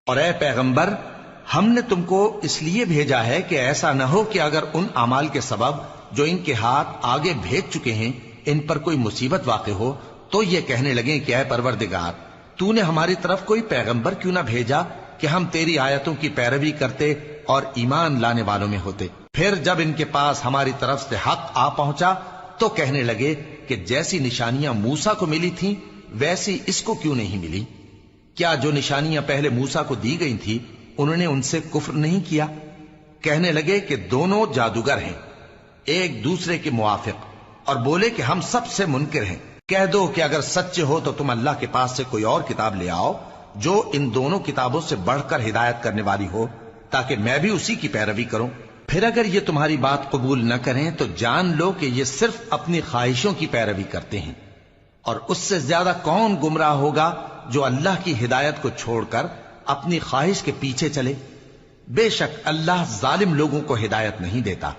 اور اے پیغمبر، ہم نے تم کو اس لیے بھیجا ہے کہ ایسا نہ ہو کہ اگر ان اعمال کے سبب جو ان کے ہاتھ آگے بھیج چکے ہیں ان پر کوئی مصیبت واقع ہو تو یہ کہنے لگیں کہ اے پروردگار، تو نے ہماری طرف کوئی پیغمبر کیوں نہ بھیجا کہ ہم تیری آیتوں کی پیروی کرتے اور ایمان لانے والوں میں ہوتے۔ پھر جب ان کے پاس ہماری طرف سے حق آ پہنچا تو کہنے لگے کہ جیسی نشانیاں موسیٰ کو ملی تھیں ویسی اس کو کیوں نہیں ملی؟ کیا جو نشانیاں پہلے موسیٰ کو دی گئی تھی انہوں نے ان سے کفر نہیں کیا؟ کہنے لگے کہ دونوں جادوگر ہیں، ایک دوسرے کے موافق، اور بولے کہ ہم سب سے منکر ہیں۔ کہہ دو کہ اگر سچے ہو تو تم اللہ کے پاس سے کوئی اور کتاب لے آؤ جو ان دونوں کتابوں سے بڑھ کر ہدایت کرنے والی ہو تاکہ میں بھی اسی کی پیروی کروں۔ پھر اگر یہ تمہاری بات قبول نہ کریں تو جان لو کہ یہ صرف اپنی خواہشوں کی پیروی کرتے ہیں، اور اس سے زیادہ کون گمراہ ہوگا جو اللہ کی ہدایت کو چھوڑ کر اپنی خواہش کے پیچھے چلے۔ بے شک اللہ ظالم لوگوں کو ہدایت نہیں دیتا۔